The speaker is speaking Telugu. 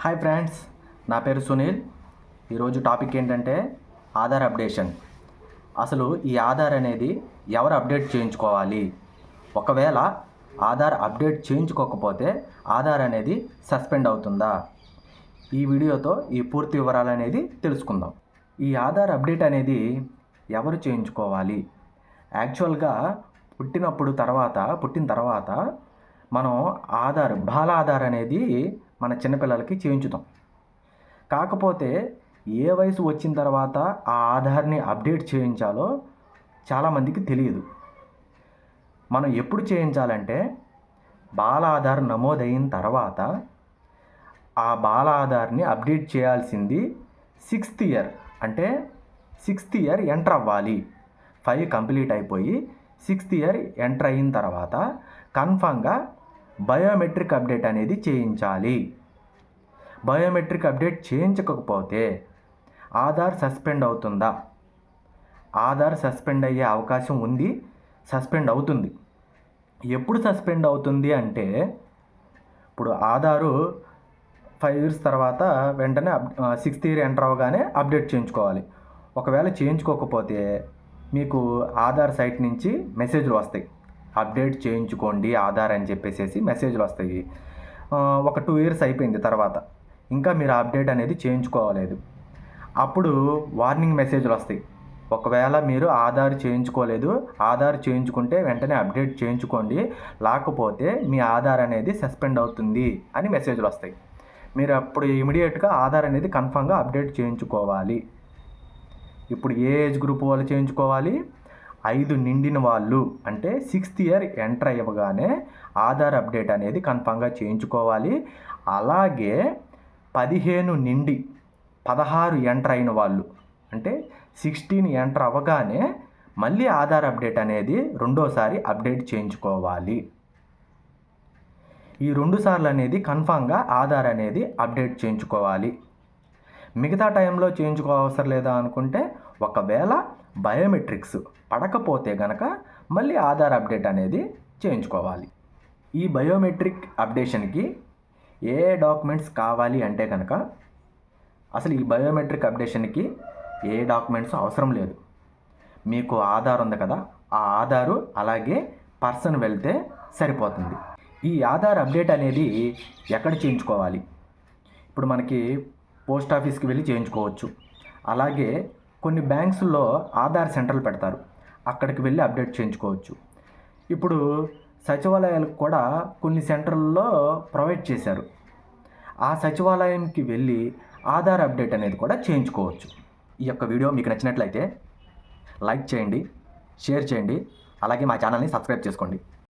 హాయ్ ఫ్రెండ్స్, నా పేరు సునీల్. ఈరోజు టాపిక్ ఏంటంటే ఆధార్ అప్డేషన్. అసలు ఈ ఆధార్ అనేది ఎవరు అప్డేట్ చేయించుకోవాలి? ఒకవేళ ఆధార్ అప్డేట్ చేయించుకోకపోతే ఆధార్ అనేది సస్పెండ్ అవుతుందా? ఈ వీడియోతో ఈ పూర్తి వివరాలు అనేది తెలుసుకుందాం. ఈ ఆధార్ అప్డేట్ అనేది ఎవరు చేయించుకోవాలి? యాక్చువల్గా పుట్టిన తర్వాత మనం బాల ఆధార్ అనేది మన చిన్నపిల్లలకి చేయించుతాం. కాకపోతే ఏ వయసు వచ్చిన తర్వాత ఆ ఆధార్ని అప్డేట్ చేయించాలో చాలామందికి తెలియదు. మనం ఎప్పుడు చేయించాలంటే బాల ఆధార్ నమోదైన తర్వాత ఆ బాల ఆధార్ని అప్డేట్ చేయాల్సింది 6th ఇయర్, అంటే 6th ఇయర్ ఎంటర్ అవ్వాలి. 5 కంప్లీట్ అయిపోయి 6th ఇయర్ ఎంటర్ అయిన తర్వాత కన్ఫామ్గా బయోమెట్రిక్ అప్డేట్ అనేది చేయించాలి. బయోమెట్రిక్ అప్డేట్ చేయించకపోతే ఆధార్ సస్పెండ్ అవుతుందా? ఆధార్ సస్పెండ్ అయ్యే అవకాశం ఉంది, సస్పెండ్ అవుతుంది. ఎప్పుడు సస్పెండ్ అవుతుంది అంటే, ఇప్పుడు ఆధారు 5 ఇయర్స్ తర్వాత వెంటనే 6th ఇయర్ ఎంటర్ అవ్వగానే అప్డేట్ చేయించుకోవాలి. ఒకవేళ చేయించుకోకపోతే మీకు ఆధార్ సైట్ నుంచి మెసేజ్లు వస్తాయి, అప్డేట్ చేయించుకోండి ఆధార్ అని చెప్పేసి మెసేజ్లు వస్తాయి. ఒక 2 ఇయర్స్ అయిపోయింది తర్వాత ఇంకా మీరు అప్డేట్ అనేది చేయించుకోలేదు, అప్పుడు వార్నింగ్ మెసేజ్లు వస్తాయి. ఒకవేళ మీరు ఆధార్ చేయించుకోలేదు, ఆధార్ చేయించుకుంటే వెంటనే అప్డేట్ చేయించుకోండి, లేకపోతే మీ ఆధార్ అనేది సస్పెండ్ అవుతుంది అని మెసేజ్లు వస్తాయి. మీరు అప్పుడు ఇమీడియట్గా ఆధార్ అనేది కన్ఫామ్గా అప్డేట్ చేయించుకోవాలి. ఇప్పుడు ఏ ఏజ్ గ్రూప్ వాళ్ళు చేయించుకోవాలి? 5 నిండిన వాళ్ళు, అంటే 6th ఇయర్ ఎంటర్ అయ్యగానే ఆధార్ అప్డేట్ అనేది కన్ఫామ్గా చేయించుకోవాలి. అలాగే 15 నుండి 16 ఎంటర్ అయిన వాళ్ళు, అంటే 16 ఎంటర్ అవ్వగానే మళ్ళీ ఆధార్ అప్డేట్ అనేది రెండోసారి అప్డేట్ చేయించుకోవాలి. ఈ 2 సార్లు అనేది కన్ఫామ్గా ఆధార్ అనేది అప్డేట్ చేయించుకోవాలి. మిగతా టైంలో చేయించుకోవసరం లేదా అనుకుంటే, ఒకవేళ బయోమెట్రిక్స్ పడకపోతే కనుక మళ్ళీ ఆధార్ అప్డేట్ అనేది చేయించుకోవాలి. ఈ బయోమెట్రిక్ అప్డేషన్కి ఏ డాక్యుమెంట్స్ కావాలి అంటే కనుక, అసలు ఈ బయోమెట్రిక్ అప్డేషన్కి ఏ డాక్యుమెంట్స్ అవసరం లేదు. మీకు ఆధార్ ఉంది కదా, ఆ ఆధారు అలాగే పర్సన్ వెళ్తే సరిపోతుంది. ఈ ఆధార్ అప్డేట్ అనేది ఎక్కడ చేయించుకోవాలి? ఇప్పుడు మనకి పోస్ట్ ఆఫీస్కి వెళ్ళి చేయించుకోవచ్చు. అలాగే కొన్ని బ్యాంక్స్లో ఆధార్ సెంటర్లు పెడతారు, అక్కడికి వెళ్ళి అప్డేట్ చేయించుకోవచ్చు. ఇప్పుడు సచివాలయాలకు కూడా కొన్ని సెంటర్లలో ప్రొవైడ్ చేశారు, ఆ సచివాలయంకి వెళ్ళి ఆధార్ అప్డేట్ అనేది కూడా చేయించుకోవచ్చు. ఈ యొక్క వీడియో మీకు నచ్చినట్లయితే లైక్ చేయండి, షేర్ చేయండి, అలాగే మా ఛానల్ని సబ్స్క్రైబ్ చేసుకోండి.